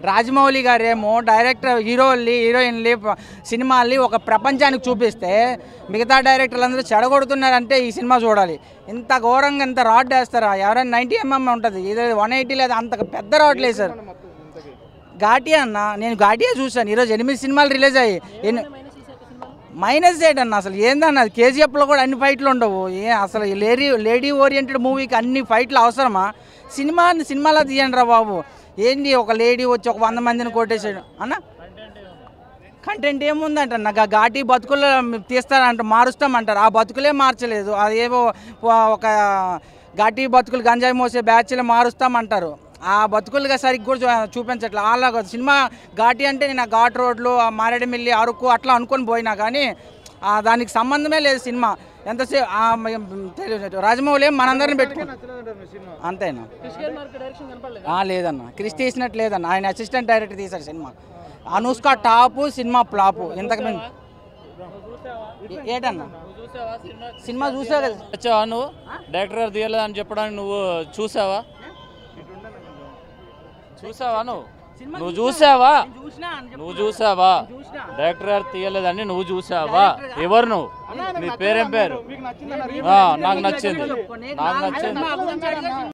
రాజమౌళి గారేమో డైరెక్టర్ హీరోయిన్లు సినిమాల్ని ఒక ప్రపంచానికి చూపిస్తే మిగతా డైరెక్టర్లందరూ చెడగొడుతున్నారంటే ఈ సినిమా చూడాలి. ఇంత ఘోరంగా ఇంత రాడ్ వేస్తారా? ఎవరైనా 90mm ఉంటుంది, ఇది 180 లేదా, అంత పెద్ద రాడ్ లేదు సార్. ఘాటియా అన్న, నేను ఘాటియా చూశాను. ఈరోజు 8 సినిమాలు రిలీజ్ అయ్యి -8 అన్న. అసలు ఏందన్న, కేజీఎఫ్లో కూడా అన్ని ఫైట్లు ఉండవు. అసలు లేడీ ఓరియంటెడ్ మూవీకి అన్ని ఫైట్లు అవసరమా? సినిమాలో తీయండి రా బాబు. ఏంటి ఒక లేడీ వచ్చి ఒక 100 మందిని కొట్టేసాడు అన్న. కంటెంట్ ఏముందంట నాకు ఘాటీ బతుకులు తీస్తారంట, మారుస్తామంటారు. ఆ బతుకులే మార్చలేదు. అదేవో ఒక ఘాటీ బతుకులు గంజాయి మోసే బ్యాచ్లు మారుస్తామంటారు. ఆ బతుకులుగా సరిగ్గా కూడా చూపించట్లేదు. అలాగ సినిమా ఘాటీ అంటే నేను ఘాట్ రోడ్లు, మారేడుమిల్లి, అరకు అట్లా అనుకొని పోయినా కానీ దానికి సంబంధమే లేదు సినిమా. ఎంతసేపు రాజమౌళి మనందరిని పెట్టుకున్నాం అంతేనా? లేదన్న, క్రిష్ తీసినట్టు లేదన్న. ఆయన అసిస్టెంట్ డైరెక్టర్ తీశారు cinema. Anushka top, cinema flop. ఇంతకు ముందు ఏటన్నా సినిమా చూసావు కదా? వచ్చావా నువ్వు? డైరెక్టర్ గారు తీయలేదు అని చెప్పడానికి నువ్వు చూసావా? నువ్వు చూసావా? డైరెక్టర్ గారు తీయలేదని నువ్వు చూసావా? ఎవరు నువ్వు? నీ పేరేం పేరు? నాకు నచ్చింది.